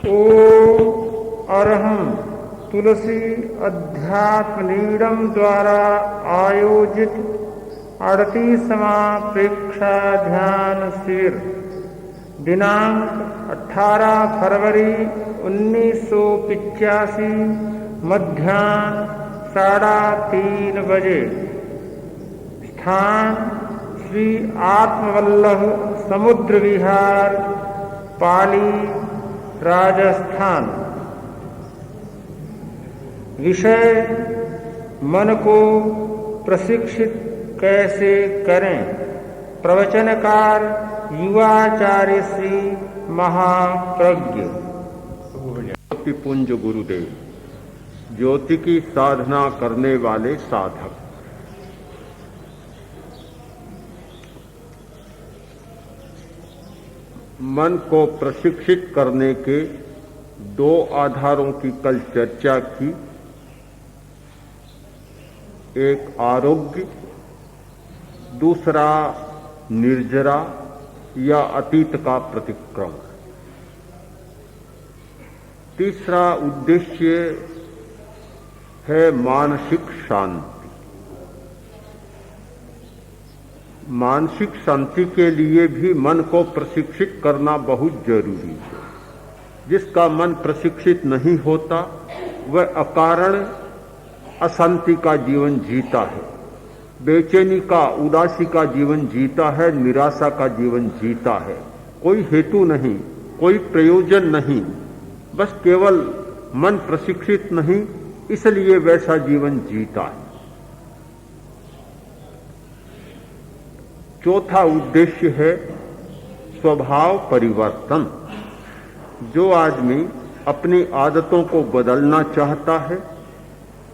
ओ अरहं तुलसी अध्यात्म नीडम द्वारा आयोजित 38वां प्रेक्षा ध्यान शिविर दिनांक 18 फरवरी 1985 मध्याह्न 3:30 बजे। स्थान श्री आत्मवल्लभ समुद्र विहार, पाली, राजस्थान। विषय मन को प्रशिक्षित कैसे करें। प्रवचनकार युवाचार्य श्री महाप्रज्ञ। ज्योतिपुंज गुरुदेव, ज्योति की साधना करने वाले साधक। मन को प्रशिक्षित करने के 2 आधारों की कल चर्चा की। एक आरोग्य, दूसरा निर्जरा या अतीत का प्रतिक्रमण। तीसरा उद्देश्य है मानसिक शांति। मानसिक शांति के लिए भी मन को प्रशिक्षित करना बहुत जरूरी है। जिसका मन प्रशिक्षित नहीं होता वह अकारण अशांति का जीवन जीता है, बेचैनी का, उदासी का जीवन जीता है, निराशा का जीवन जीता है। कोई हेतु नहीं, कोई प्रयोजन नहीं, बस केवल मन प्रशिक्षित नहीं इसलिए वैसा जीवन जीता है। चौथा उद्देश्य है स्वभाव परिवर्तन। जो आदमी अपनी आदतों को बदलना चाहता है,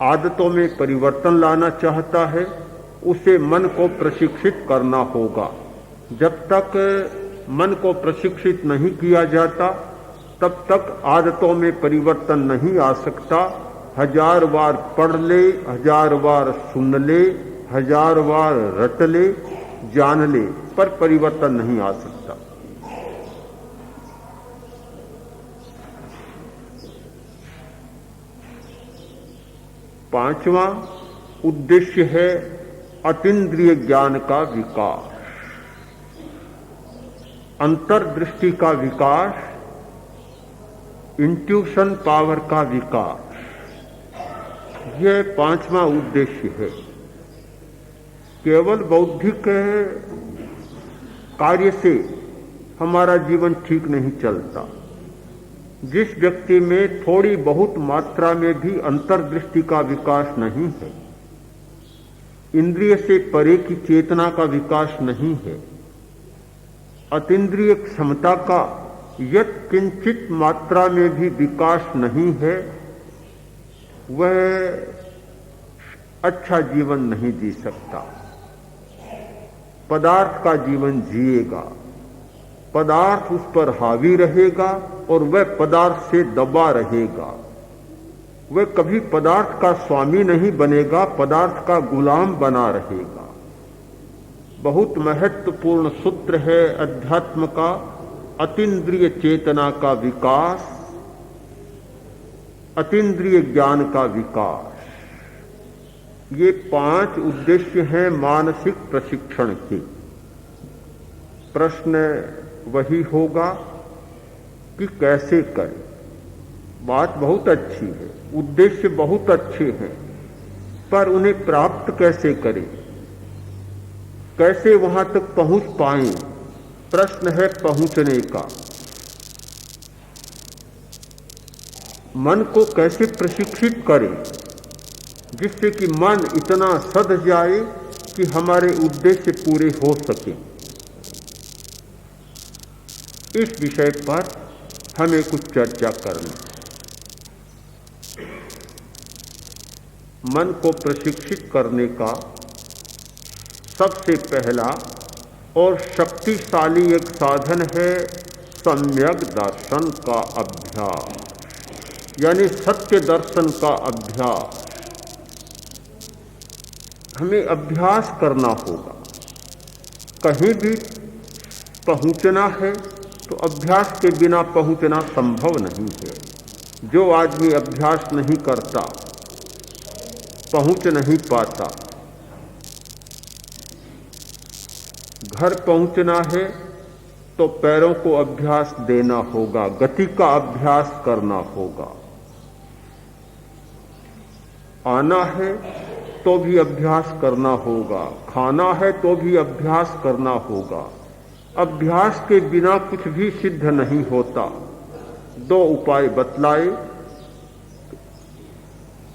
आदतों में परिवर्तन लाना चाहता है, उसे मन को प्रशिक्षित करना होगा। जब तक मन को प्रशिक्षित नहीं किया जाता तब तक आदतों में परिवर्तन नहीं आ सकता। 1000 बार पढ़ ले, 1000 बार सुन ले, 1000 बार रट ले, जान ले, पर परिवर्तन नहीं आ सकता। पांचवा उद्देश्य है अतीन्द्रिय ज्ञान का विकास, अंतर्दृष्टि का विकास, इंट्यूशन पावर का विकास। यह पांचवा उद्देश्य है। केवल बौद्धिक कार्य से हमारा जीवन ठीक नहीं चलता। जिस व्यक्ति में थोड़ी बहुत मात्रा में भी अंतर्दृष्टि का विकास नहीं है, इंद्रिय से परे की चेतना का विकास नहीं है, अतीन्द्रिय क्षमता का यत् किंचित मात्रा में भी विकास नहीं है, वह अच्छा जीवन नहीं जी सकता। पदार्थ का जीवन जिएगा, पदार्थ उस पर हावी रहेगा और वह पदार्थ से दबा रहेगा। वह कभी पदार्थ का स्वामी नहीं बनेगा, पदार्थ का गुलाम बना रहेगा। बहुत महत्वपूर्ण सूत्र है अध्यात्म का अतीन्द्रिय चेतना का विकास, अतीन्द्रिय ज्ञान का विकास। ये 5 उद्देश्य हैं मानसिक प्रशिक्षण के। प्रश्न वही होगा कि कैसे करें। बात बहुत अच्छी है, उद्देश्य बहुत अच्छे हैं, पर उन्हें प्राप्त कैसे करें, कैसे वहां तक पहुंच पाएं, प्रश्न है पहुंचने का। मन को कैसे प्रशिक्षित करें जिससे कि मन इतना सध जाए कि हमारे उद्देश्य पूरे हो सके। इस विषय पर हमें कुछ चर्चा करनी। मन को प्रशिक्षित करने का सबसे पहला और शक्तिशाली एक साधन है सम्यक दर्शन का अभ्यास, यानी सत्य दर्शन का अभ्यास। हमें अभ्यास करना होगा। कहीं भी पहुंचना है तो तो अभ्यास के बिना पहुंचना संभव नहीं है। जो आदमी अभ्यास नहीं करता पहुंच नहीं पाता। घर पहुंचना है तो पैरों को अभ्यास देना होगा, गति का अभ्यास करना होगा। आना है तो भी अभ्यास करना होगा, खाना है तो भी अभ्यास करना होगा। अभ्यास के बिना कुछ भी सिद्ध नहीं होता। दो उपाय बतलाए,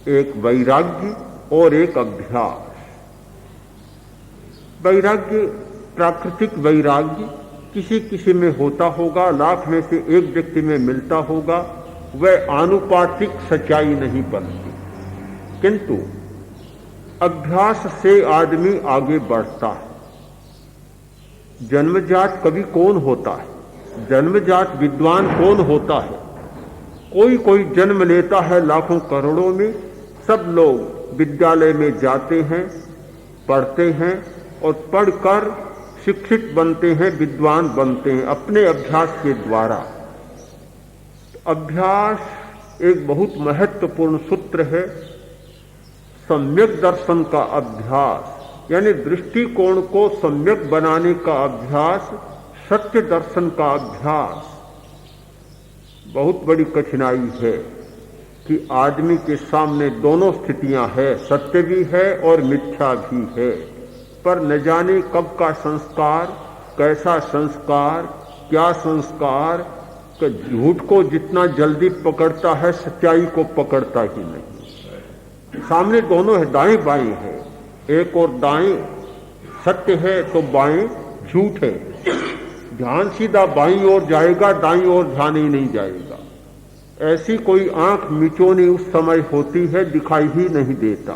एक वैराग्य और एक अभ्यास। वैराग्य, प्राकृतिक वैराग्य किसी किसी में होता होगा, लाख में से एक व्यक्ति में मिलता होगा, वह आनुपातिक सच्चाई नहीं बनती। किंतु अभ्यास से आदमी आगे बढ़ता है। जन्मजात कवि कौन होता है? जन्मजात विद्वान कौन होता है? कोई कोई जन्म लेता है लाखों करोड़ों में। सब लोग विद्यालय में जाते हैं, पढ़ते हैं और पढ़कर शिक्षित बनते हैं, विद्वान बनते हैं अपने अभ्यास के द्वारा। अभ्यास एक बहुत महत्वपूर्ण सूत्र है। सम्यक दर्शन का अभ्यास यानी दृष्टिकोण को सम्यक बनाने का अभ्यास, सत्य दर्शन का अभ्यास। बहुत बड़ी कठिनाई है कि आदमी के सामने दोनों स्थितियां हैं, सत्य भी है और मिथ्या भी है, पर न जाने कब का संस्कार, कैसा संस्कार, क्या संस्कार, कि झूठ को जितना जल्दी पकड़ता है सच्चाई को पकड़ता ही नहीं। सामने दोनों है, दाएं बाएं है। एक और दाएं सत्य है तो बाएं झूठ है। ध्यान सीधा बाईं ओर जाएगा, दाईं ओर ध्यान ही नहीं जाएगा। ऐसी कोई आंख मिचौनी उस समय होती है, दिखाई ही नहीं देता।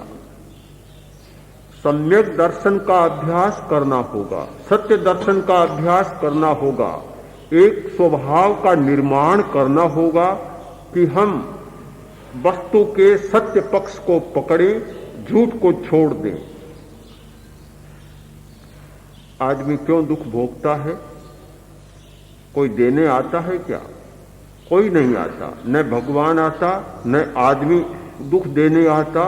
सम्यक दर्शन का अभ्यास करना होगा, सत्य दर्शन का अभ्यास करना होगा। एक स्वभाव का निर्माण करना होगा कि हम वस्तु के सत्य पक्ष को पकड़ें, झूठ को छोड़ दें। आदमी क्यों दुख भोगता है? कोई देने आता है क्या? कोई नहीं आता। न भगवान आता, न आदमी दुख देने आता।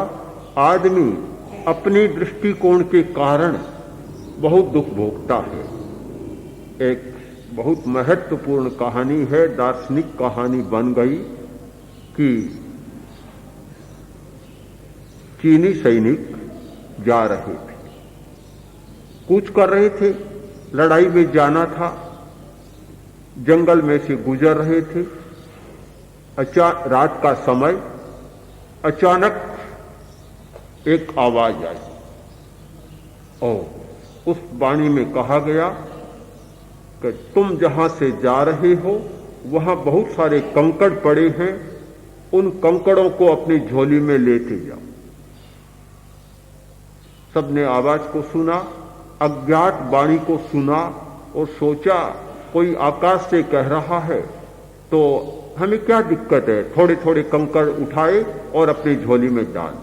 आदमी अपनी दृष्टिकोण के कारण बहुत दुख भोगता है। एक बहुत महत्वपूर्ण कहानी है, दार्शनिक कहानी बन गई कि चीनी सैनिक जा रहे थे, कूच कर रहे थे, लड़ाई में जाना था, जंगल में से गुजर रहे थे। रात का समय, अचानक एक आवाज आई और उस वाणी में कहा गया कि तुम जहां से जा रहे हो वहां बहुत सारे कंकड़ पड़े हैं, उन कंकड़ों को अपनी झोली में लेते जाओ। सबने आवाज को सुना, अज्ञात वाणी को सुना और सोचा कोई आकाश से कह रहा है तो हमें क्या दिक्कत है, थोड़े थोड़े कंकड़ उठाए और अपनी झोली में डाल।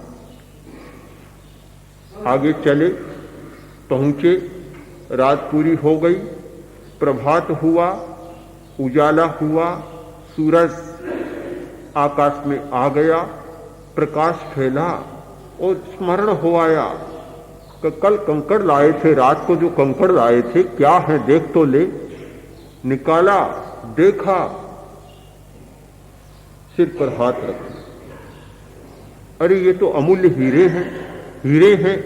आगे चले, पहुंचे, रात पूरी हो गई, प्रभात हुआ, उजाला हुआ, सूरज आकाश में आ गया, प्रकाश फैला और स्मरण हो आया कि कल कंकड़ लाए थे, रात को जो कंकड़ लाए थे क्या है देख तो ले। निकाला, देखा, सिर पर हाथ रखा, अरे ये तो अमूल्य हीरे हैं, हीरे हैं।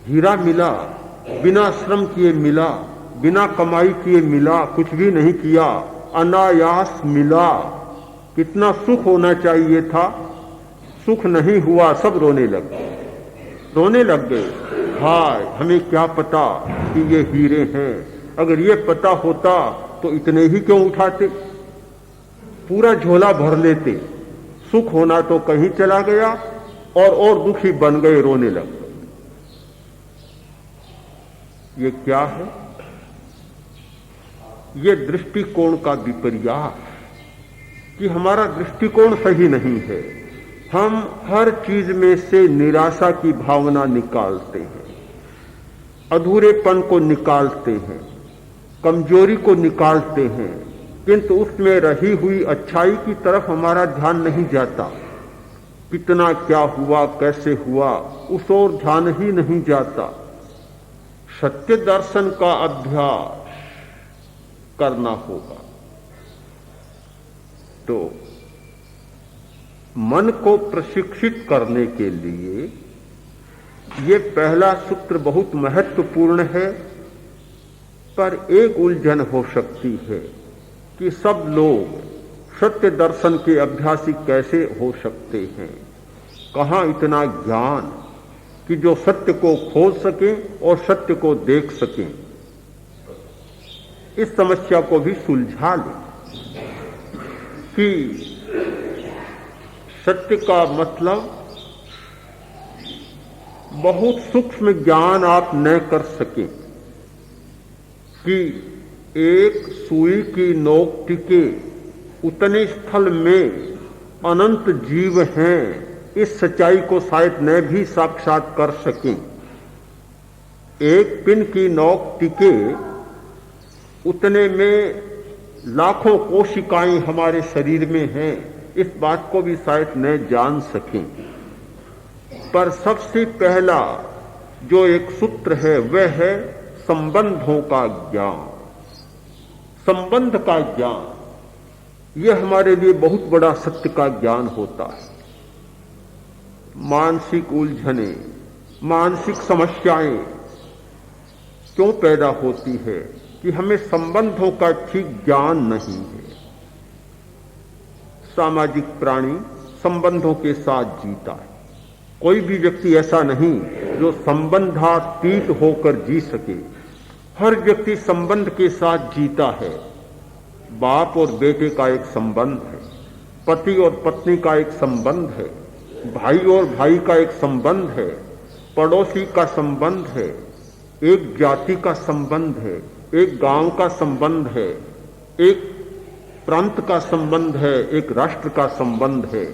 हीरा मिला, बिना श्रम किए मिला, बिना कमाई किए मिला, कुछ भी नहीं किया, अनायास मिला। कितना सुख होना चाहिए था, सुख नहीं हुआ, सब रोने लग गए, रोने लग गए। हाय, हमें क्या पता कि ये हीरे हैं, अगर ये पता होता तो इतने ही क्यों उठाते, पूरा झोला भर लेते। सुख होना तो कहीं चला गया और दुखी बन गए, रोने लग गए। ये क्या है? ये दृष्टिकोण का विपर्यास, कि हमारा दृष्टिकोण सही नहीं है। हम हर चीज में से निराशा की भावना निकालते हैं, अधूरेपन को निकालते हैं, कमजोरी को निकालते हैं, किंतु उसमें रही हुई अच्छाई की तरफ हमारा ध्यान नहीं जाता। कितना क्या हुआ, कैसे हुआ, उस ओर ध्यान ही नहीं जाता। सत्य दर्शन का अभ्यास करना होगा। तो मन को प्रशिक्षित करने के लिए ये पहला सूत्र बहुत महत्वपूर्ण है, पर एक उलझन हो सकती है कि सब लोग सत्य दर्शन के अभ्यासी कैसे हो सकते हैं। कहां इतना ज्ञान कि जो सत्य को खोज सकें और सत्य को देख सकें। इस समस्या को भी सुलझा लें कि सत्य का मतलब बहुत सूक्ष्म ज्ञान आप न कर सकें कि एक सुई की नोक टिके उतने स्थल में अनंत जीव हैं, इस सच्चाई को शायद न भी साक्षात कर सकें। एक पिन की नोक टिके उतने में लाखों कोशिकाएं हमारे शरीर में हैं, इस बात को भी शायद न जान सकें। पर सबसे पहला जो एक सूत्र है वह है संबंधों का ज्ञान। संबंध का ज्ञान यह हमारे लिए बहुत बड़ा सत्य का ज्ञान होता है। मानसिक उलझने, मानसिक समस्याएं क्यों पैदा होती है कि हमें संबंधों का ठीक ज्ञान नहीं है। सामाजिक प्राणी संबंधों के साथ जीता है। कोई भी व्यक्ति ऐसा नहीं जो संबंधातीत होकर जी सके। हर व्यक्ति संबंध के साथ जीता है। बाप और बेटे का एक संबंध है, पति और पत्नी का एक संबंध है, भाई और भाई का एक संबंध है, पड़ोसी का संबंध है, एक जाति का संबंध है, एक गांव का संबंध है, एक प्रांत का संबंध है, एक राष्ट्र का संबंध है,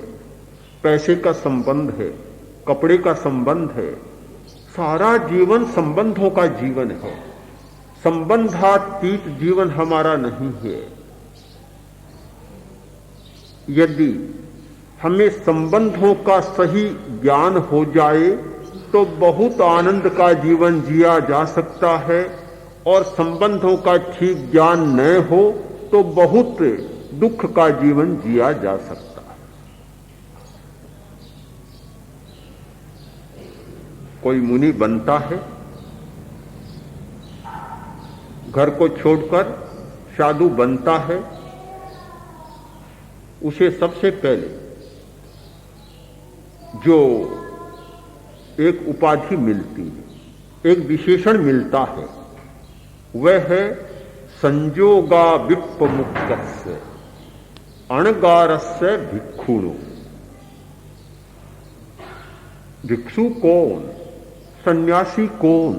पैसे का संबंध है, कपड़े का संबंध है। सारा जीवन संबंधों का जीवन है। संबंधातीत जीवन हमारा नहीं है। यदि हमें संबंधों का सही ज्ञान हो जाए तो बहुत आनंद का जीवन जिया जा सकता है, और संबंधों का ठीक ज्ञान न हो तो बहुत दुख का जीवन जिया जा सकता है। कोई मुनि बनता है, घर को छोड़कर साधु बनता है, उसे सबसे पहले जो एक उपाधि मिलती है, एक विशेषण मिलता है, वह है संजोगा विप्पमुक्तस्य अणगारस्य भिक्षुणो। भिक्षु कौन, सन्यासी कौन,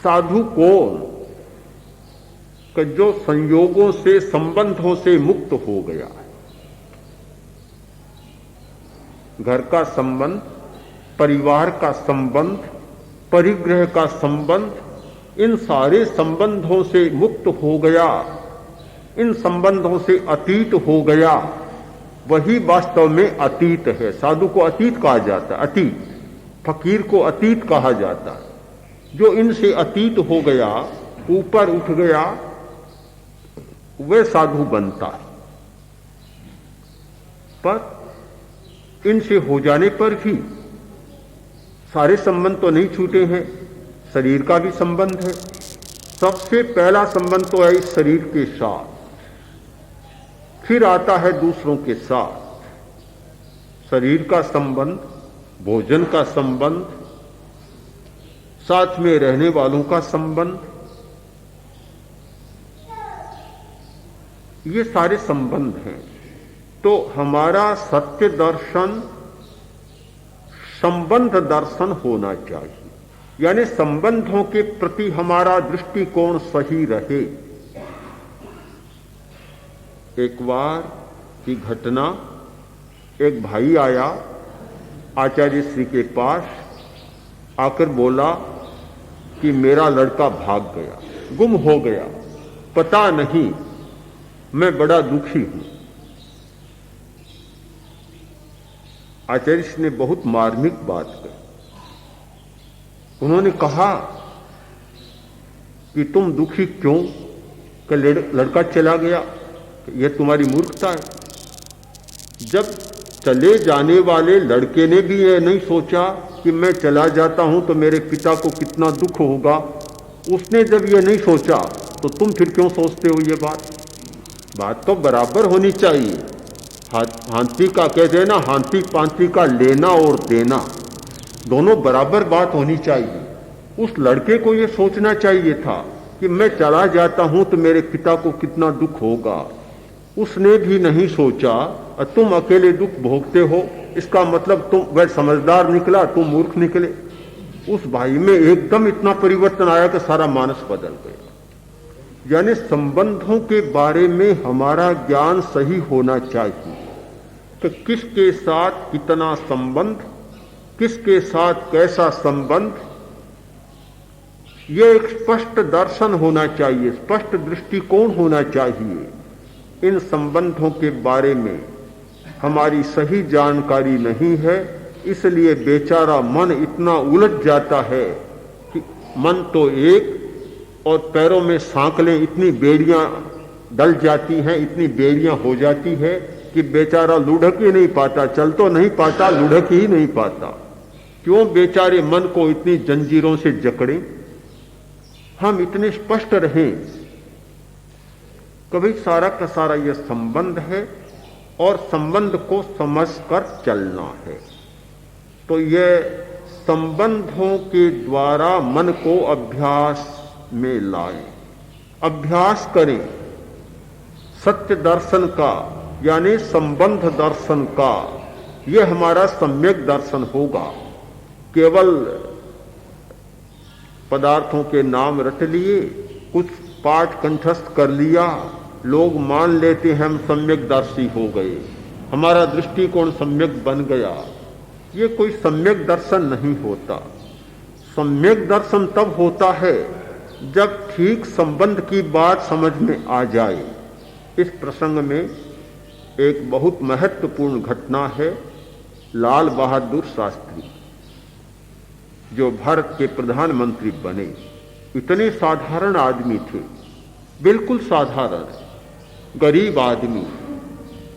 साधु कौन? कि जो संयोगों से, संबंधों से मुक्त हो गया है। घर का संबंध, परिवार का संबंध, परिग्रह का संबंध, इन सारे संबंधों से मुक्त हो गया, इन संबंधों से अतीत हो गया, वही वास्तव में अतीत है। साधु को अतीत कहा जाता है, अतीत। फकीर को अतीत कहा जाता है। जो इनसे अतीत हो गया, ऊपर उठ गया, वह साधु बनता है। पर इनसे हो जाने पर भी सारे संबंध तो नहीं छूटे हैं। शरीर का भी संबंध है। सबसे पहला संबंध तो है इस शरीर के साथ, फिर आता है दूसरों के साथ। शरीर का संबंध, भोजन का संबंध, साथ में रहने वालों का संबंध, ये सारे संबंध हैं। तो हमारा सत्य दर्शन संबंध दर्शन होना चाहिए, यानी संबंधों के प्रति हमारा दृष्टिकोण सही रहे। एक बार की घटना, एक भाई आया आचार्य श्री के पास, आकर बोला कि मेरा लड़का भाग गया, गुम हो गया। पता नहीं, मैं बड़ा दुखी हूं। आचार्य ने बहुत मार्मिक बात कही। उन्होंने कहा कि तुम दुखी क्यों? कि लड़का चला गया, यह तुम्हारी मूर्खता है। जब चले जाने वाले लड़के ने भी यह नहीं सोचा कि मैं चला जाता हूं तो मेरे पिता को कितना दुख होगा, उसने जब यह नहीं सोचा तो तुम फिर क्यों सोचते हो? ये बात तो बराबर होनी चाहिए। हाथी का कहते हैं ना, हाथी पांति का लेना और देना दोनों बराबर बात होनी चाहिए। उस लड़के को यह सोचना चाहिए था कि मैं चला जाता हूं तो मेरे पिता को कितना दुख होगा। उसने भी नहीं सोचा और तुम अकेले दुख भोगते हो, इसका मतलब तुम वह समझदार निकला, तुम मूर्ख निकले। उस भाई में एकदम इतना परिवर्तन आया कि सारा मानस बदल गया। यानी संबंधों के बारे में हमारा ज्ञान सही होना चाहिए कि किसके साथ कितना संबंध, किसके साथ कैसा संबंध, यह एक स्पष्ट दर्शन होना चाहिए, स्पष्ट दृष्टिकोण होना चाहिए। इन संबंधों के बारे में हमारी सही जानकारी नहीं है, इसलिए बेचारा मन इतना उलझ जाता है कि मन तो एक और पैरों में सांकलें इतनी बेड़ियां डल जाती हैं, इतनी बेड़ियां हो जाती है कि बेचारा लुढ़क ही नहीं पाता, चल तो नहीं पाता, लुढ़क ही नहीं पाता। क्यों बेचारे मन को इतनी जंजीरों से जकड़ें? हम इतने स्पष्ट रहें, कभी सारा का सारा यह संबंध है और संबंध को समझकर चलना है। तो यह संबंधों के द्वारा मन को अभ्यास में लाएं, अभ्यास करें सत्य दर्शन का, यानी संबंध दर्शन का। यह हमारा सम्यक दर्शन होगा। केवल पदार्थों के नाम रट लिए, कुछ पाठ कंठस्थ कर लिया, लोग मान लेते हैं हम सम्यकदर्शी हो गए, हमारा दृष्टिकोण सम्यक बन गया। ये कोई सम्यक दर्शन नहीं होता। सम्यक दर्शन तब होता है जब ठीक संबंध की बात समझ में आ जाए। इस प्रसंग में एक बहुत महत्वपूर्ण घटना है। लाल बहादुर शास्त्री जो भारत के प्रधानमंत्री बने, इतने साधारण आदमी थे, बिल्कुल साधारण, गरीब आदमी,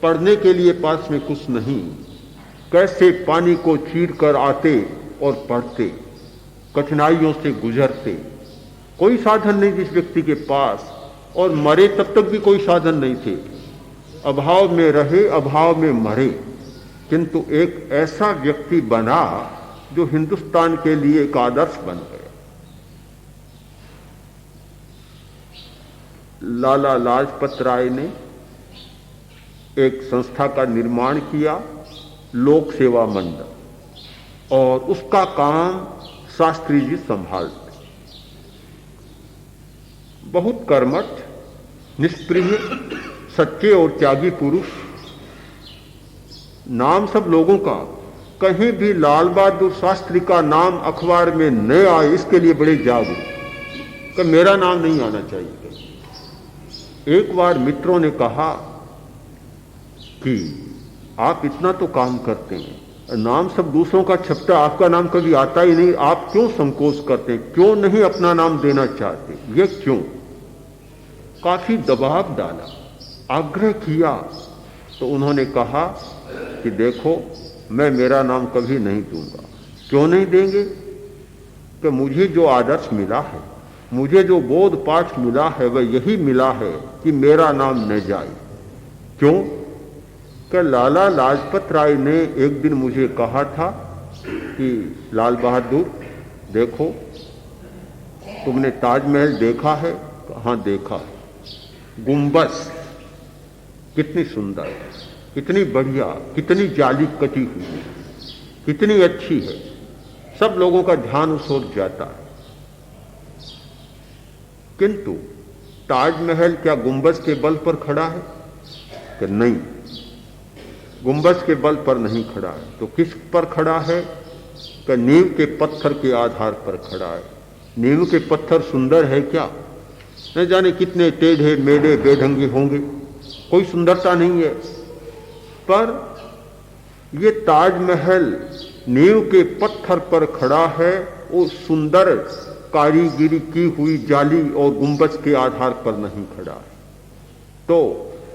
पढ़ने के लिए पास में कुछ नहीं, कैसे पानी को चीर कर आते और पढ़ते, कठिनाइयों से गुजरते, कोई साधन नहीं जिस व्यक्ति के पास, और मरे तब तक भी कोई साधन नहीं थे, अभाव में रहे, अभाव में मरे, किंतु एक ऐसा व्यक्ति बना जो हिंदुस्तान के लिए एक आदर्श बन गया। लाला लाजपत राय ने एक संस्था का निर्माण किया, लोक सेवा मंडल, और उसका काम शास्त्री जी संभालते। बहुत कर्मठ, निष्प्रिय, सच्चे और त्यागी पुरुष। नाम सब लोगों का, कहीं भी लाल बहादुर शास्त्री का नाम अखबार में न आए इसके लिए बड़े जागरूक कि मेरा नाम नहीं आना चाहिए। एक बार मित्रों ने कहा कि आप इतना तो काम करते हैं, नाम सब दूसरों का छपटा, आपका नाम कभी आता ही नहीं, आप क्यों संकोच करते हैं, क्यों नहीं अपना नाम देना चाहते, ये क्यों? काफी दबाव डाला, आग्रह किया, तो उन्होंने कहा कि देखो मैं मेरा नाम कभी नहीं दूंगा। क्यों नहीं देंगे? कि मुझे जो आदर्श मिला है, मुझे जो बोध पाठ मिला है, वह यही मिला है कि मेरा नाम न जाए। क्यों? कि लाला लाजपत राय ने एक दिन मुझे कहा था कि लाल बहादुर देखो, तुमने ताजमहल देखा है? हाँ देखा है। गुंबद कितनी सुंदर, कितनी बढ़िया, कितनी जाली कटी हुई, कितनी अच्छी है, सब लोगों का ध्यान उस ओर जाता है। किंतु ताजमहल क्या गुंबद के बल पर खड़ा है? कि नहीं, गुंबद के बल पर नहीं खड़ा है। तो किस पर खड़ा है? कि नींव के पत्थर के आधार पर खड़ा है। नींव के पत्थर सुंदर है क्या? न जाने कितने टेढ़े मेढ़े बेढंगे होंगे, कोई सुंदरता नहीं है। पर ये ताजमहल नींव के पत्थर पर खड़ा है, वो सुंदर कारीगिरी की हुई जाली और गुंबज के आधार पर नहीं खड़ा है। तो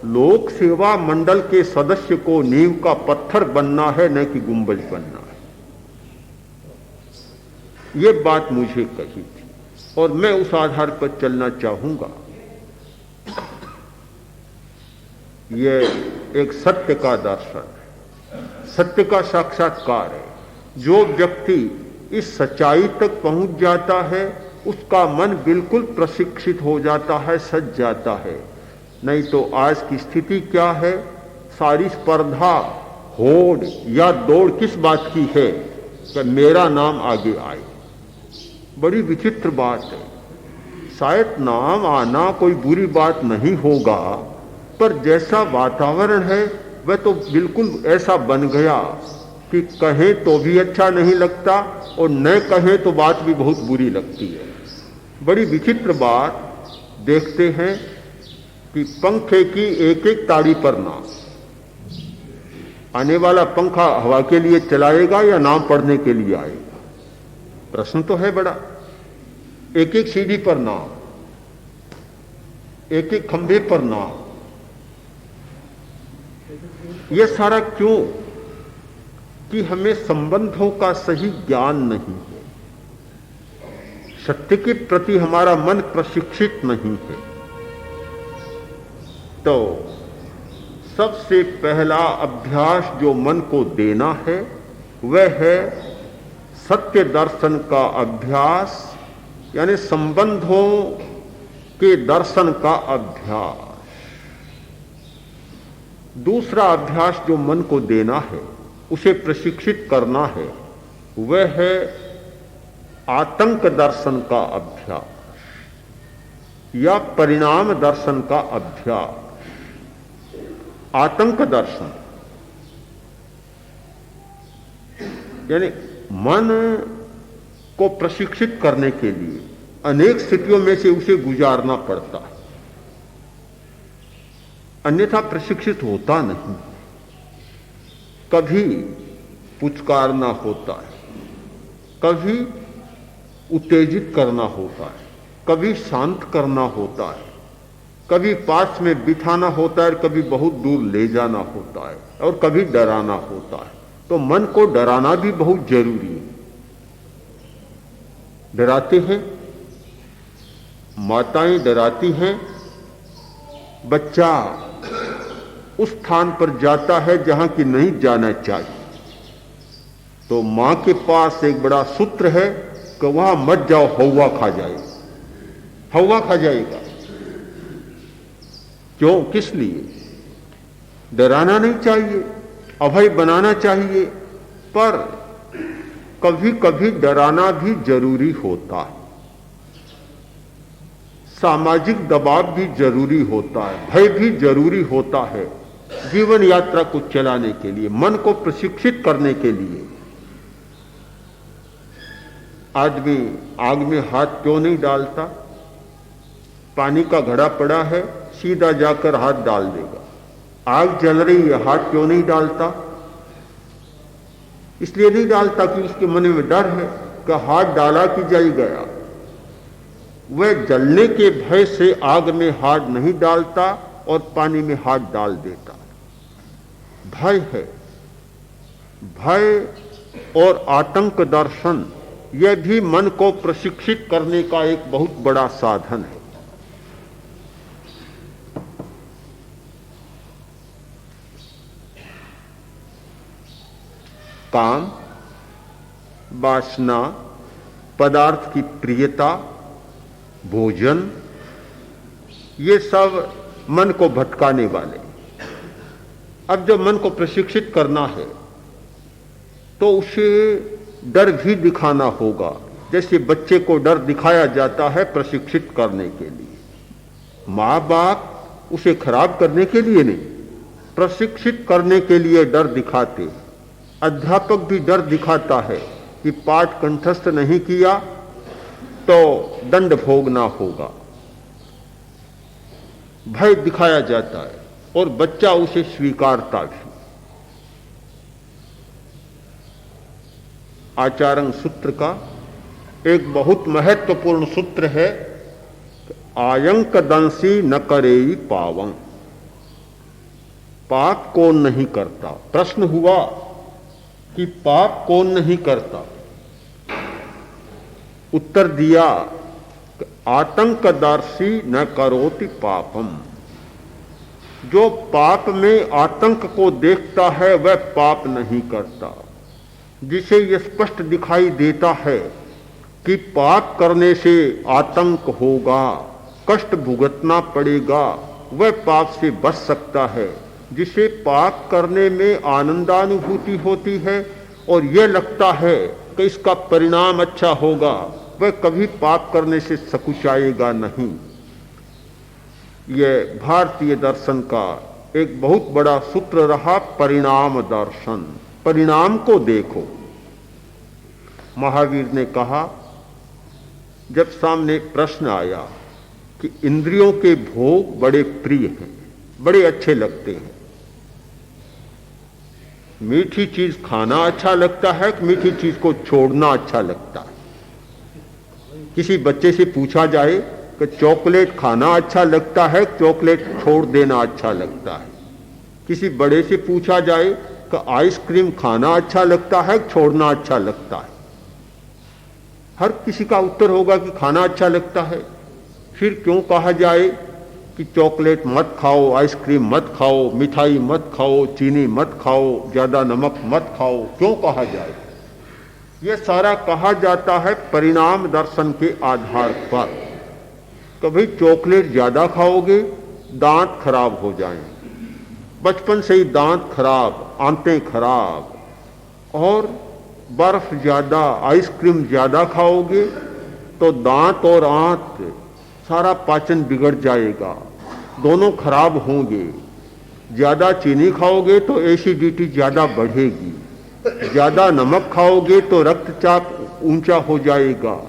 लोक सेवा मंडल के सदस्य को नींव का पत्थर बनना है, न कि गुंबज बनना है। ये बात मुझे कही थी और मैं उस आधार पर चलना चाहूंगा। ये एक सत्य का दर्शन है, सत्य का साक्षात्कार है। जो व्यक्ति इस सच्चाई तक पहुंच जाता है उसका मन बिल्कुल प्रशिक्षित हो जाता है, सज जाता है। नहीं तो आज की स्थिति क्या है, सारी स्पर्धा होड़ या दौड़ किस बात की है कि मेरा नाम आगे आए। बड़ी विचित्र बात है। शायद नाम आना कोई बुरी बात नहीं होगा, पर जैसा वातावरण है वह तो बिल्कुल ऐसा बन गया कि कहें तो भी अच्छा नहीं लगता और न कहें तो बात भी बहुत बुरी लगती है। बड़ी विचित्र बात देखते हैं कि पंखे की एक एक ताड़ी पर नाम। आने वाला पंखा हवा के लिए चलाएगा या नाम पढ़ने के लिए आएगा? प्रश्न तो है बड़ा। एक एक सीढ़ी पर नाम, एक एक खंभे पर नाम। यह सारा क्यों? कि हमें संबंधों का सही ज्ञान नहीं है, सत्य के प्रति हमारा मन प्रशिक्षित नहीं है। तो सबसे पहला अभ्यास जो मन को देना है वह है सत्य दर्शन का अभ्यास, यानी संबंधों के दर्शन का अभ्यास। दूसरा अभ्यास जो मन को देना है, उसे प्रशिक्षित करना है, वह है आतंक दर्शन का अभ्यास या परिणाम दर्शन का अभ्यास। आतंक दर्शन यानी मन को प्रशिक्षित करने के लिए अनेक स्थितियों में से उसे गुजारना पड़ता है, अन्यथा प्रशिक्षित होता नहीं। कभी पुचकारना होता है, कभी उत्तेजित करना होता है, कभी शांत करना होता है, कभी पास में बिठाना होता है, कभी बहुत दूर ले जाना होता है, और कभी डराना होता है। तो मन को डराना भी बहुत जरूरी है। डराते हैं, माताएं डराती हैं, बच्चा उस स्थान पर जाता है जहां की नहीं जाना चाहिए। तो मां के पास एक बड़ा सूत्र है कि वहां मत जाओ, हवा खा जाएगा, हवा खा जाएगा। क्यों? किस लिए? डराना नहीं चाहिए, अभय बनाना चाहिए, पर कभी कभी डराना भी जरूरी होता है। सामाजिक दबाव भी जरूरी होता है, भय भी जरूरी होता है जीवन यात्रा को चलाने के लिए, मन को प्रशिक्षित करने के लिए। आदमी आग में हाथ क्यों नहीं डालता? पानी का घड़ा पड़ा है, सीधा जाकर हाथ डाल देगा। आग जल रही है, हाथ क्यों नहीं डालता? इसलिए नहीं डालता कि उसके मन में डर है कि हाथ डाला कि जल गया। वह जलने के भय से आग में हाथ नहीं डालता और पानी में हाथ डाल देता। भय है। भय और आतंक दर्शन, यह भी मन को प्रशिक्षित करने का एक बहुत बड़ा साधन है। काम, वासना, पदार्थ की प्रियता, भोजन, ये सब मन को भटकाने वाले। अब जब मन को प्रशिक्षित करना है तो उसे डर भी दिखाना होगा, जैसे बच्चे को डर दिखाया जाता है प्रशिक्षित करने के लिए। माँ बाप उसे खराब करने के लिए नहीं, प्रशिक्षित करने के लिए डर दिखाते। अध्यापक भी डर दिखाता है कि पाठ कंठस्थ नहीं किया तो दंड भोगना होगा। भय दिखाया जाता है और बच्चा उसे स्वीकारता भी। आचार्य सूत्र का एक बहुत महत्वपूर्ण सूत्र है, आयंक दंसी न करेई पावं। पाप कौन नहीं करता? प्रश्न हुआ कि पाप कौन नहीं करता? उत्तर दिया, आतंकदर्शी न करोति पापम। जो पाप में आतंक को देखता है वह पाप नहीं करता। जिसे यह स्पष्ट दिखाई देता है कि पाप करने से आतंक होगा, कष्ट भुगतना पड़ेगा, वह पाप से बच सकता है। जिसे पाप करने में आनंदानुभूति होती है और यह लगता है कि इसका परिणाम अच्छा होगा, वह कभी पाप करने से सकुचाएगा नहीं। यह भारतीय दर्शन का एक बहुत बड़ा सूत्र रहा, परिणाम दर्शन। परिणाम को देखो। महावीर ने कहा, जब सामने प्रश्न आया कि इंद्रियों के भोग बड़े प्रिय हैं, बड़े अच्छे लगते हैं, मीठी चीज खाना अच्छा लगता है कि मीठी चीज को छोड़ना अच्छा लगता है? किसी बच्चे से पूछा जाए कि चॉकलेट खाना अच्छा लगता है, चॉकलेट छोड़ देना अच्छा लगता है? किसी बड़े से पूछा जाए कि आइसक्रीम खाना अच्छा लगता है, छोड़ना अच्छा लगता है? हर किसी का उत्तर होगा कि खाना अच्छा लगता है। फिर क्यों कहा जाए कि चॉकलेट मत खाओ, आइसक्रीम मत खाओ, मिठाई मत खाओ, चीनी मत खाओ, ज्यादा नमक मत खाओ? क्यों कहा जाए? यह सारा कहा जाता है परिणाम दर्शन के आधार पर। कभी चॉकलेट ज्यादा खाओगे दांत खराब हो जाएंगे, बचपन से ही दांत खराब, आंतें खराब, और बर्फ ज्यादा, आइसक्रीम ज्यादा खाओगे तो दांत और आंत सारा पाचन बिगड़ जाएगा, दोनों खराब होंगे। ज्यादा चीनी खाओगे तो एसिडिटी ज्यादा बढ़ेगी, ज्यादा नमक खाओगे तो रक्तचाप ऊंचा हो जाएगा,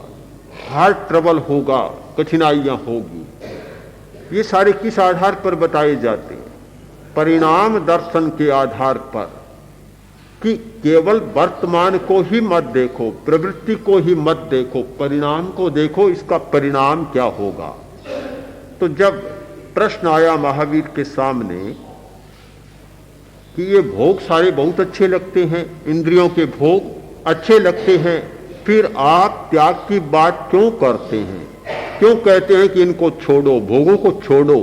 हार्ट ट्रबल होगा, कठिनाइयां होगी। ये सारे किस आधार पर बताए जाते हैं? परिणाम दर्शन के आधार पर, कि केवल वर्तमान को ही मत देखो, प्रवृत्ति को ही मत देखो, परिणाम को देखो, इसका परिणाम क्या होगा। तो जब प्रश्न आया महावीर के सामने कि ये भोग सारे बहुत अच्छे लगते हैं, इंद्रियों के भोग अच्छे लगते हैं, फिर आप त्याग की बात क्यों करते हैं? क्यों कहते हैं कि इनको छोड़ो, भोगों को छोड़ो?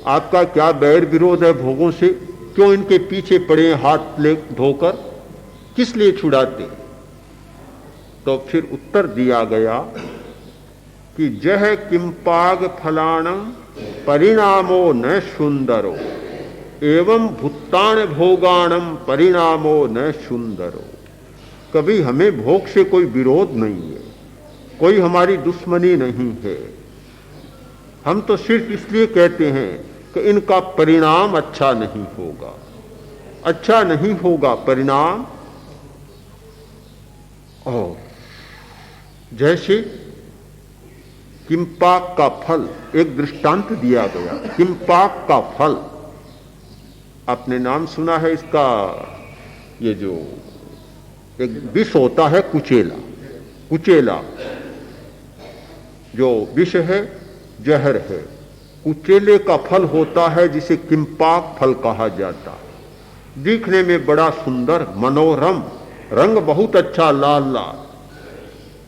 आपका क्या बैर विरोध है भोगों से? क्यों इनके पीछे पड़े हाथ ले धोकर? किस लिए छुड़ाते? तो फिर उत्तर दिया गया कि जह किंपाग फलाणं परिणामो न सुंदरो एवं भुत्तान भोगाणं परिणामो न सुंदरो। कभी हमें भोग से कोई विरोध नहीं है, कोई हमारी दुश्मनी नहीं है। हम तो सिर्फ इसलिए कहते हैं कि इनका परिणाम अच्छा नहीं होगा। अच्छा नहीं होगा परिणाम। और जैसे किंपाक का फल, एक दृष्टांत दिया गया, किंपाक का फल आपने नाम सुना है इसका? ये जो एक विष होता है कुचेला, कुचेला जो विष है, जहर है, कुचेले का फल होता है जिसे किंपाक फल कहा जाता है। दिखने में बड़ा सुंदर, मनोरम, रंग बहुत अच्छा लाल लाल,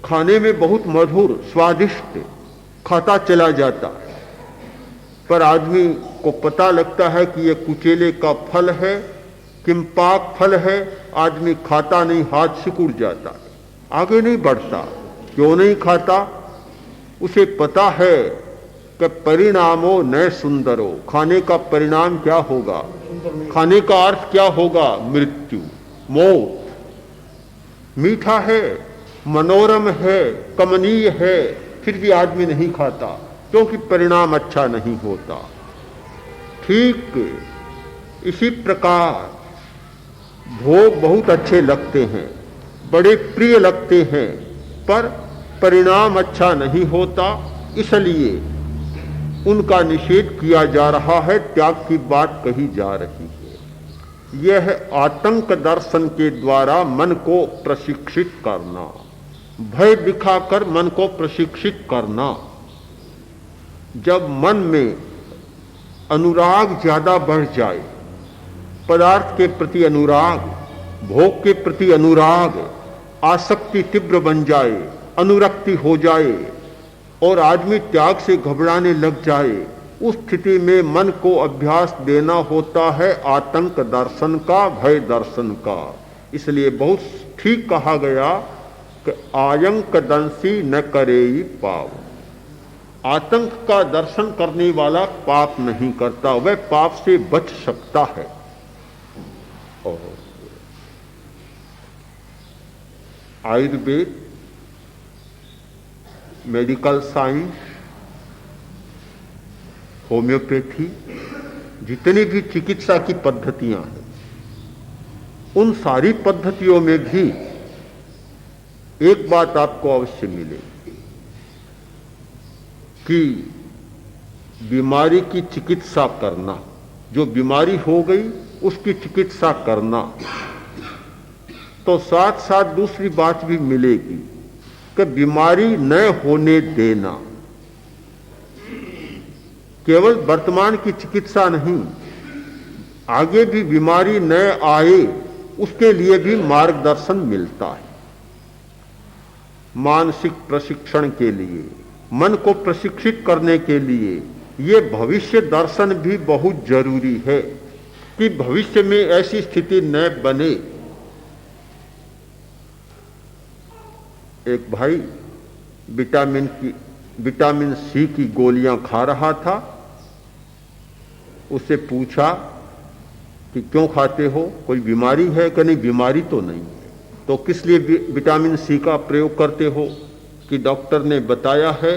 खाने में बहुत मधुर स्वादिष्ट, खाता चला जाता है। पर आदमी को पता लगता है कि यह कुचेले का फल है, किंपाक फल है। आदमी खाता नहीं, हाथ सिकुड़ जाता है, आगे नहीं बढ़ता। क्यों नहीं खाता? उसे पता है कि परिणामो न सुंदरो, खाने का परिणाम क्या होगा, खाने का अर्थ क्या होगा? मृत्यु, मौत। मीठा है, मनोरम है, कमनीय है, फिर भी आदमी नहीं खाता क्योंकि परिणाम अच्छा नहीं होता। ठीक इसी प्रकार भोग बहुत अच्छे लगते हैं, बड़े प्रिय लगते हैं, पर परिणाम अच्छा नहीं होता। इसलिए उनका निषेध किया जा रहा है, त्याग की बात कही जा रही है। यह आतंक दर्शन के द्वारा मन को प्रशिक्षित करना, भय दिखाकर मन को प्रशिक्षित करना। जब मन में अनुराग ज्यादा बढ़ जाए, पदार्थ के प्रति अनुराग, भोग के प्रति अनुराग, आसक्ति तीव्र बन जाए, अनुरक्ति हो जाए और आदमी त्याग से घबराने लग जाए, उस स्थिति में मन को अभ्यास देना होता है आतंक दर्शन का, भय दर्शन का। इसलिए बहुत ठीक कहा गया कि आयंक दंसी न करे पाप। आतंक का दर्शन करने वाला पाप नहीं करता, वह पाप से बच सकता है। और आयुर्वेद, मेडिकल साइंस, होम्योपैथी, जितनी भी चिकित्सा की पद्धतियां हैं, उन सारी पद्धतियों में भी एक बात आपको अवश्य मिलेगी कि बीमारी की चिकित्सा करना, जो बीमारी हो गई उसकी चिकित्सा करना, तो साथ साथ दूसरी बात भी मिलेगी कि बीमारी न होने देना। केवल वर्तमान की चिकित्सा नहीं, आगे भी बीमारी न आए उसके लिए भी मार्गदर्शन मिलता है। मानसिक प्रशिक्षण के लिए, मन को प्रशिक्षित करने के लिए ये भविष्य दर्शन भी बहुत जरूरी है कि भविष्य में ऐसी स्थिति न बने। एक भाई विटामिन सी की गोलियां खा रहा था। उससे पूछा कि क्यों खाते हो, कोई बीमारी है कि नहीं? बीमारी तो नहीं है। तो किस लिए विटामिन सी का प्रयोग करते हो? कि डॉक्टर ने बताया है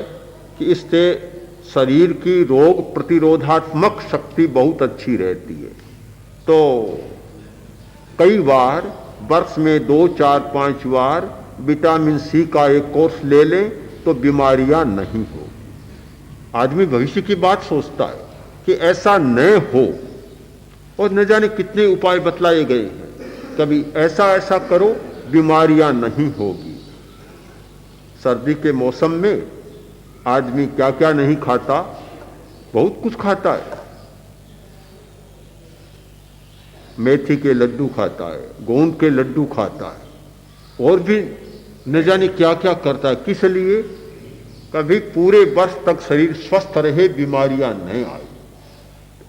कि इससे शरीर की रोग प्रतिरोधात्मक शक्ति बहुत अच्छी रहती है। तो कई बार वर्ष में 2, 4, 5 बार विटामिन सी का एक कोर्स ले लें तो बीमारियां नहीं हो। आदमी भविष्य की बात सोचता है कि ऐसा न हो, और न जाने कितने उपाय बतलाए गए हैं। कभी ऐसा ऐसा करो, बीमारियां नहीं होगी। सर्दी के मौसम में आदमी क्या क्या नहीं खाता, बहुत कुछ खाता है। मेथी के लड्डू खाता है, गोंद के लड्डू खाता है, और भी न जाने क्या क्या करता है। किस लिए? कभी पूरे वर्ष तक शरीर स्वस्थ रहे, बीमारियां नहीं आए।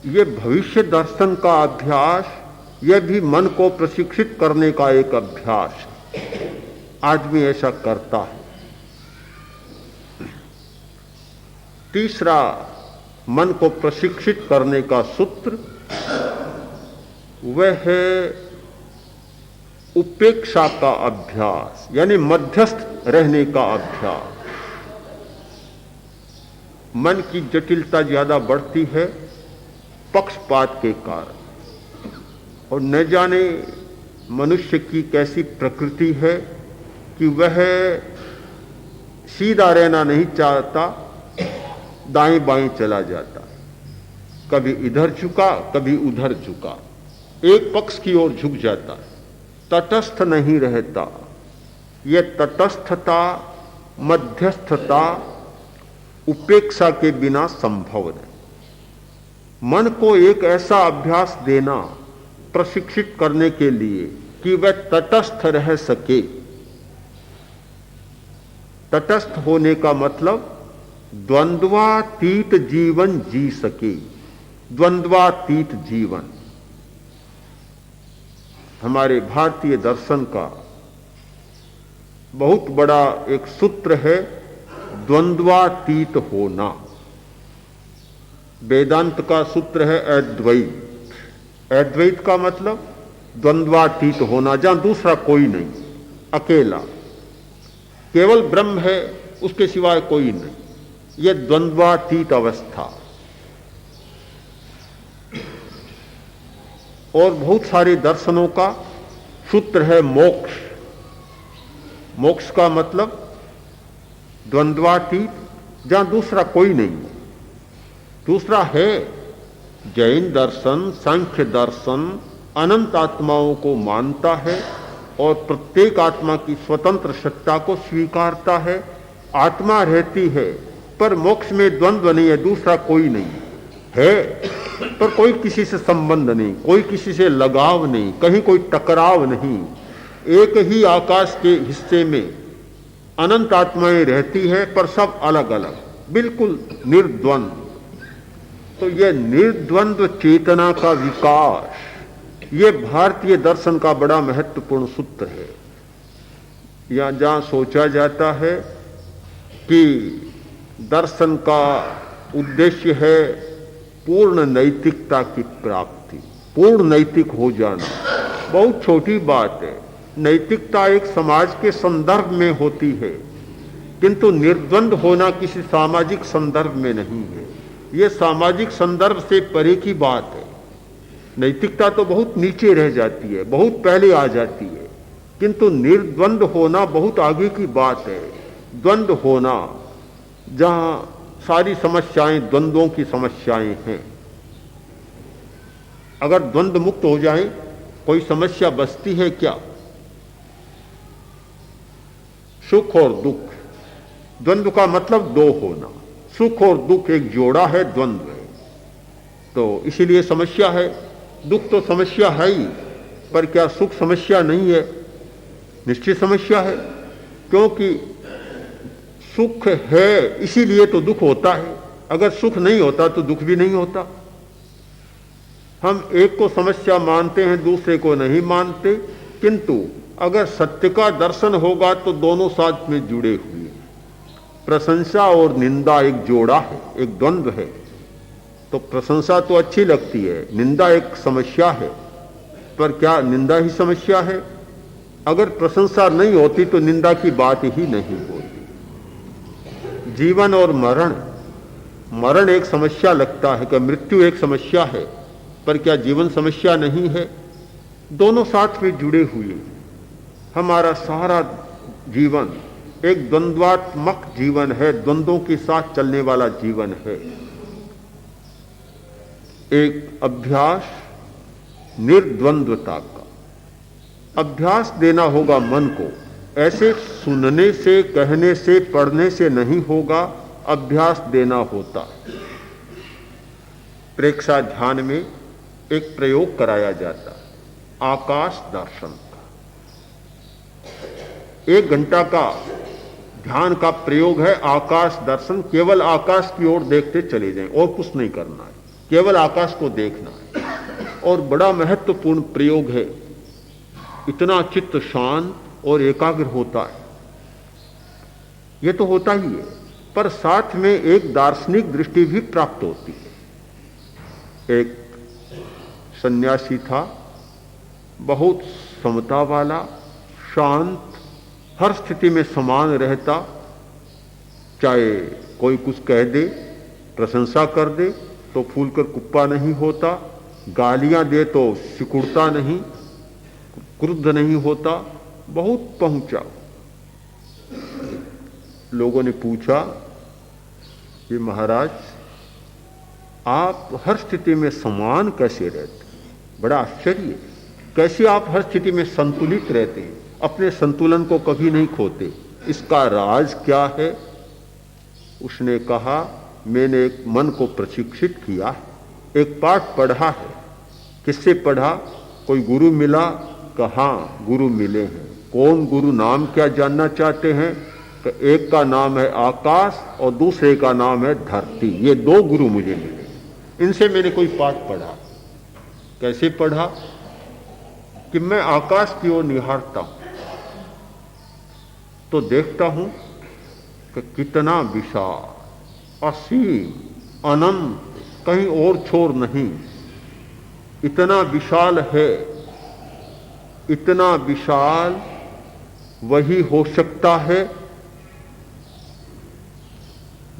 ये भविष्य दर्शन का अभ्यास, यह भी मन को प्रशिक्षित करने का एक अभ्यास है। आदमी ऐसा करता है। तीसरा मन को प्रशिक्षित करने का सूत्र वह है उपेक्षा का अभ्यास, यानी मध्यस्थ रहने का अभ्यास। मन की जटिलता ज्यादा बढ़ती है पक्षपात के कारण, और न जाने मनुष्य की कैसी प्रकृति है कि वह सीधा रहना नहीं चाहता, दाएं बाएं चला जाता है। कभी इधर झुका, कभी उधर झुका, एक पक्ष की ओर झुक जाता है, तटस्थ नहीं रहता। यह तटस्थता, मध्यस्थता उपेक्षा के बिना संभव नहीं। मन को एक ऐसा अभ्यास देना, प्रशिक्षित करने के लिए कि वह तटस्थ रह सके। तटस्थ होने का मतलब द्वंद्वातीत जीवन जी सके। द्वंद्वातीत जीवन हमारे भारतीय दर्शन का बहुत बड़ा एक सूत्र है, द्वंद्वातीत होना। वेदांत का सूत्र है अद्वैत। अद्वैत का मतलब द्वंद्वातीत होना, जहां दूसरा कोई नहीं, अकेला, केवल ब्रह्म है, उसके सिवाय कोई नहीं। यह द्वंद्वातीत अवस्था। और बहुत सारे दर्शनों का सूत्र है मोक्ष। मोक्ष का मतलब द्वंद्वातीत, जहां दूसरा कोई नहीं है। दूसरा है जैन दर्शन, सांख्य दर्शन अनंत आत्माओं को मानता है और प्रत्येक आत्मा की स्वतंत्र सत्ता को स्वीकारता है। आत्मा रहती है पर मोक्ष में द्वंद्व नहीं है, दूसरा कोई नहीं है, पर कोई किसी से संबंध नहीं, कोई किसी से लगाव नहीं, कहीं कोई टकराव नहीं। एक ही आकाश के हिस्से में अनंत आत्माएं रहती है पर सब अलग अलग, बिल्कुल निर्द्वंद्व। तो यह निर्द्वंद्व चेतना का विकास, ये भारतीय दर्शन का बड़ा महत्वपूर्ण सूत्र है। या जहां सोचा जाता है कि दर्शन का उद्देश्य है पूर्ण नैतिकता की प्राप्ति, पूर्ण नैतिक हो जाना, बहुत छोटी बात है। नैतिकता एक समाज के संदर्भ में होती है, किंतु निर्द्वंद होना किसी सामाजिक संदर्भ में नहीं है। यह सामाजिक संदर्भ से परे की बात है। नैतिकता तो बहुत नीचे रह जाती है, बहुत पहले आ जाती है, किंतु निर्द्वंद होना बहुत आगे की बात है। द्वंद होना, जहां सारी समस्याएं द्वंद्वों की समस्याएं हैं, अगर द्वंद्व मुक्त हो जाए कोई समस्या बचती है क्या? सुख और दुख, द्वंद्व का मतलब दो होना, सुख और दुख एक जोड़ा है, द्वंद्व है, तो इसीलिए समस्या है। दुख तो समस्या है ही, पर क्या सुख समस्या नहीं है? निश्चित समस्या है, क्योंकि सुख है इसीलिए तो दुख होता है। अगर सुख नहीं होता तो दुख भी नहीं होता। हम एक को समस्या मानते हैं, दूसरे को नहीं मानते, किंतु अगर सत्य का दर्शन होगा तो दोनों साथ में जुड़े हुए। प्रशंसा और निंदा एक जोड़ा है, एक द्वंद्व है। तो प्रशंसा तो अच्छी लगती है, निंदा एक समस्या है, पर क्या निंदा ही समस्या है? अगर प्रशंसा नहीं होती तो निंदा की बात ही नहीं होती। जीवन और मरण, मरण एक समस्या लगता है कि मृत्यु एक समस्या है, पर क्या जीवन समस्या नहीं है? दोनों साथ में जुड़े हुए। हमारा सारा जीवन एक द्वंद्वात्मक जीवन है, द्वंद्वों के साथ चलने वाला जीवन है। एक अभ्यास निर्द्वंद्वता का अभ्यास देना होगा मन को। ऐसे सुनने से, कहने से, पढ़ने से नहीं होगा, अभ्यास देना होता। प्रेक्षा ध्यान में एक प्रयोग कराया जाता, आकाश दर्शन का। 1 घंटा का ध्यान का प्रयोग है आकाश दर्शन। केवल आकाश की ओर देखते चले जाएं और कुछ नहीं करना है, केवल आकाश को देखना है। और बड़ा महत्वपूर्ण प्रयोग है, इतना चित्त शांत और एकाग्र होता है। यह तो होता ही है, पर साथ में एक दार्शनिक दृष्टि भी प्राप्त होती है। एक सन्यासी था, बहुत समता वाला, शांत, हर स्थिति में समान रहता। चाहे कोई कुछ कह दे, प्रशंसा कर दे तो फूलकर कुप्पा नहीं होता, गालियां दे तो सिकुड़ता नहीं, क्रुद्ध नहीं होता, बहुत पहुंचा। लोगों ने पूछा कि महाराज आप हर स्थिति में समान कैसे रहते? बड़ा आश्चर्य, कैसे आप हर स्थिति में संतुलित रहते हैं, अपने संतुलन को कभी नहीं खोते, इसका राज क्या है? उसने कहा, मैंने एक मन को प्रशिक्षित किया है, एक पाठ पढ़ा है। किससे पढ़ा? कोई गुरु मिला? कहा गुरु मिले हैं। कौन गुरु? नाम क्या जानना चाहते हैं? एक का नाम है आकाश और दूसरे का नाम है धरती। ये 2 गुरु मुझे मिले, इनसे मैंने कोई पाठ पढ़ा। कैसे पढ़ा? कि मैं आकाश की ओर निहारता हूं तो देखता हूं कि कितना विशाल, असीम, अनंत, कहीं और छोर नहीं, इतना विशाल है। इतना विशाल वही हो सकता है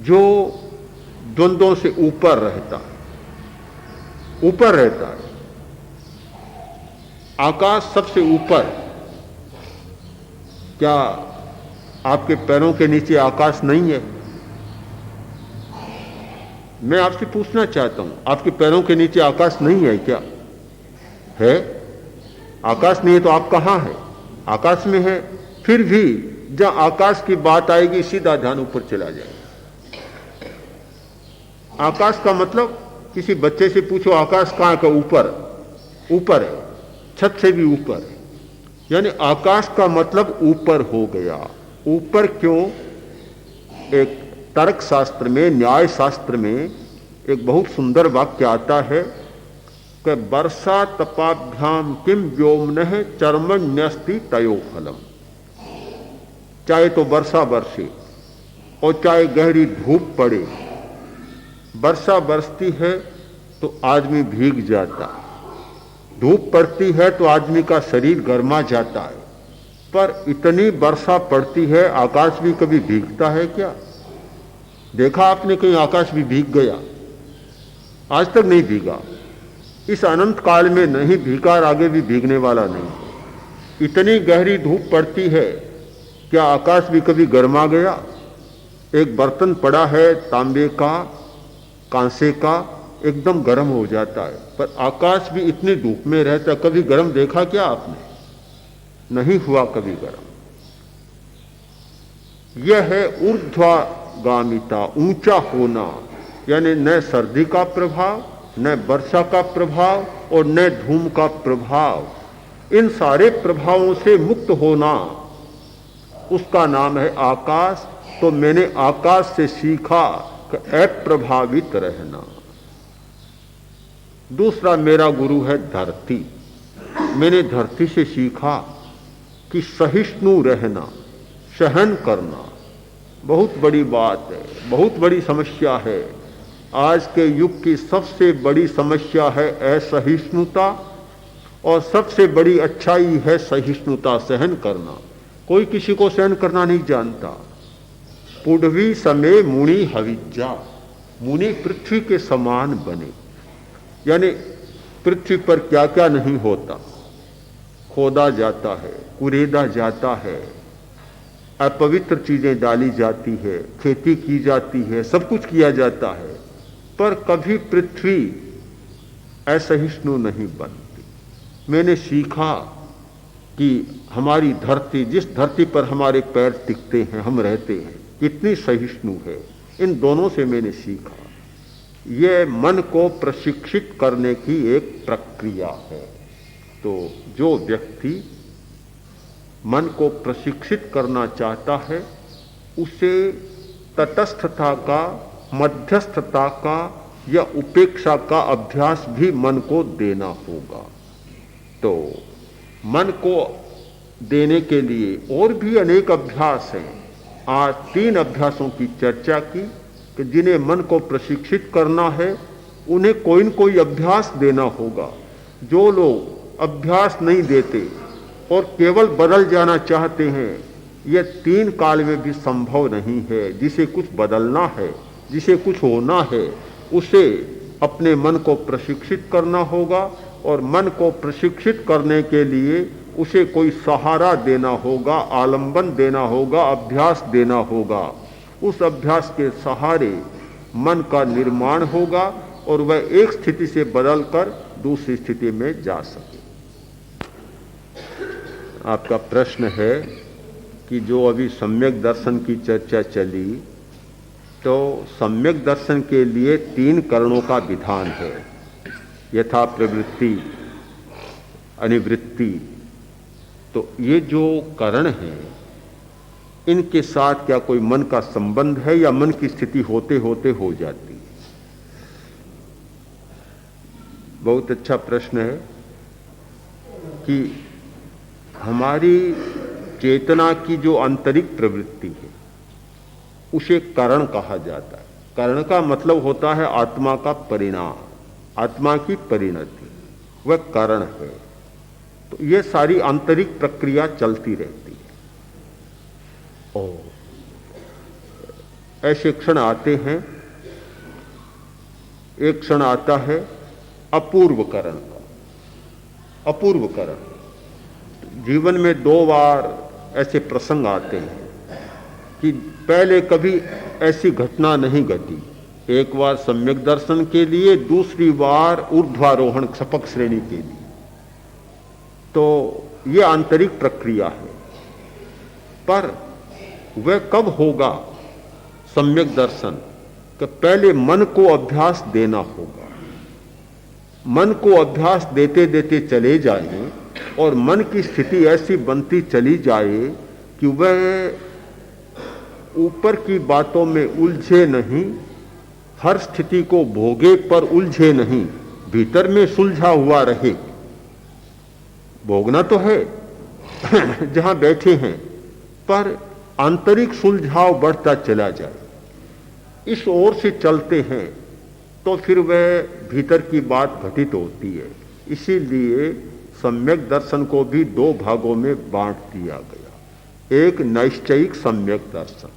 जो द्वंद्वों से ऊपर रहता है, ऊपर रहता है। आकाश सबसे ऊपर। क्या आपके पैरों के नीचे आकाश नहीं है? मैं आपसे पूछना चाहता हूं, आपके पैरों के नीचे आकाश नहीं है क्या? है? आकाश नहीं है तो आप कहां है? आकाश में है। फिर भी जहां आकाश की बात आएगी सीधा ध्यान ऊपर चला जाएगा। आकाश का मतलब, किसी बच्चे से पूछो आकाश कहां का? ऊपर। ऊपर है, छत से भी ऊपर है। यानी आकाश का मतलब ऊपर हो गया। ऊपर क्यों? एक तर्क शास्त्र में, न्याय शास्त्र में एक बहुत सुंदर वाक्य आता है कि वर्षा तपाभ्याम किम व्योमनः चर्मण्यस्ति तयो फलम। चाहे तो वर्षा बरसे और चाहे गहरी धूप पड़े, वर्षा बरसती है तो आदमी भीग जाता है, धूप पड़ती है तो आदमी का शरीर गर्मा जाता है। पर इतनी वर्षा पड़ती है, आकाश भी कभी भीगता है क्या? देखा आपने कहीं आकाश भी भीग गया? आज तक नहीं भीगा। इस अनंत काल में नहीं भीगा और आगे भी भीगने वाला नहीं। इतनी गहरी धूप पड़ती है, क्या आकाश भी कभी गर्मा गया? एक बर्तन पड़ा है तांबे का, कांसे का, एकदम गर्म हो जाता है, पर आकाश भी इतनी धूप में रहता, कभी गर्म देखा क्या आपने? नहीं हुआ कभी गर्म। यह है ऊर्ध्वगामिता, ऊंचा होना। यानी न सर्दी का प्रभाव, न वर्षा का प्रभाव और न धूम का प्रभाव। इन सारे प्रभावों से मुक्त होना, उसका नाम है आकाश। तो मैंने आकाश से सीखा कि अप्रभावित रहना। दूसरा मेरा गुरु है धरती। मैंने धरती से सीखा कि सहिष्णु रहना, सहन करना बहुत बड़ी बात है, बहुत बड़ी समस्या है। आज के युग की सबसे बड़ी समस्या है असहिष्णुता, और सबसे बड़ी अच्छाई है सहिष्णुता, सहन करना। कोई किसी को सहन करना नहीं जानता। पुढ़वी समय मुनि हविज्जा, मुनि पृथ्वी के समान बने। यानी पृथ्वी पर क्या क्या नहीं होता, खोदा जाता है, कुरेदा जाता है, अपवित्र चीजें डाली जाती है, खेती की जाती है, सब कुछ किया जाता है, पर कभी पृथ्वी असहिष्णु नहीं बनती। मैंने सीखा कि हमारी धरती, जिस धरती पर हमारे पैर टिकते हैं, हम रहते हैं, कितनी सहिष्णु है। इन दोनों से मैंने सीखा। यह मन को प्रशिक्षित करने की एक प्रक्रिया है। तो जो व्यक्ति मन को प्रशिक्षित करना चाहता है, उसे तटस्थता का, मध्यस्थता का या उपेक्षा का अभ्यास भी मन को देना होगा। तो मन को देने के लिए और भी अनेक अभ्यास हैं। आज 3 अभ्यासों की चर्चा की कि जिन्हें मन को प्रशिक्षित करना है, उन्हें कोई न कोई अभ्यास देना होगा। जो लोग अभ्यास नहीं देते और केवल बदल जाना चाहते हैं, यह 3 काल में भी संभव नहीं है। जिसे कुछ बदलना है, जिसे कुछ होना है, उसे अपने मन को प्रशिक्षित करना होगा। और मन को प्रशिक्षित करने के लिए उसे कोई सहारा देना होगा, आलंबन देना होगा, अभ्यास देना होगा। उस अभ्यास के सहारे मन का निर्माण होगा और वह एक स्थिति से बदलकर दूसरी स्थिति में जा सके। आपका प्रश्न है कि जो अभी सम्यक दर्शन की चर्चा चली, तो सम्यक दर्शन के लिए 3 करणों का विधान है। यथा प्रवृत्ति, अनिवृत्ति। तो ये जो करण हैं, इनके साथ क्या कोई मन का संबंध है या मन की स्थिति होते होते हो जाती है? बहुत अच्छा प्रश्न है कि हमारी चेतना की जो आंतरिक प्रवृत्ति है, उसे करण कहा जाता है। करण का मतलब होता है आत्मा का परिणाम, आत्मा की परिणति, वह करण है। तो यह सारी आंतरिक प्रक्रिया चलती रहती है। और ऐसे क्षण आते हैं, एक क्षण आता है अपूर्व करण का। अपूर्व करण जीवन में 2 बार ऐसे प्रसंग आते हैं कि पहले कभी ऐसी घटना नहीं घटी, एक बार सम्यक दर्शन के लिए, दूसरी बार ऊर्ध्वारोहण सपक श्रेणी के लिए। तो ये आंतरिक प्रक्रिया है। पर वह कब होगा सम्यक दर्शन? कि पहले मन को अभ्यास देना होगा। मन को अभ्यास देते देते चले जाए और मन की स्थिति ऐसी बनती चली जाए कि वह ऊपर की बातों में उलझे नहीं, हर स्थिति को भोगे पर उलझे नहीं, भीतर में सुलझा हुआ रहे। भोगना तो है जहां बैठे हैं, पर आंतरिक सुलझाव बढ़ता चला जाए, इस ओर से चलते हैं तो फिर वह भीतर की बात घटित होती है। इसीलिए सम्यक दर्शन को भी दो भागों में बांट दिया गया। एक नैश्चयिक सम्यक दर्शन,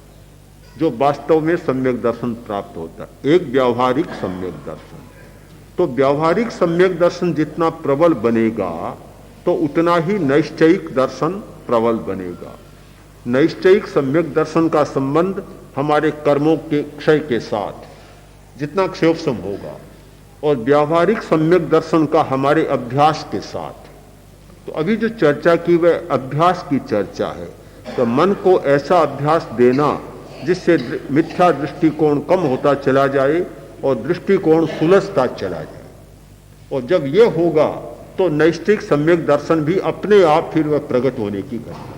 जो वास्तव में सम्यक दर्शन प्राप्त होता है, एक व्यावहारिक सम्यक दर्शन। तो व्यावहारिक सम्यक दर्शन जितना प्रबल बनेगा तो उतना ही नैश्चयिक दर्शन प्रबल बनेगा। नैश्चयिक सम्यक दर्शन का संबंध हमारे कर्मों के क्षय के साथ जितना क्षयोपशम होगा, और व्यावहारिक सम्यक दर्शन का हमारे अभ्यास के साथ। तो अभी जो चर्चा की वह अभ्यास की चर्चा है। तो मन को ऐसा अभ्यास देना जिससे मिथ्या दृष्टिकोण कम होता चला जाए और दृष्टिकोण सुलझता चला जाए। और जब यह होगा तो नैष्ठिक सम्यक दर्शन भी अपने आप फिर वह प्रकट होने की घटना।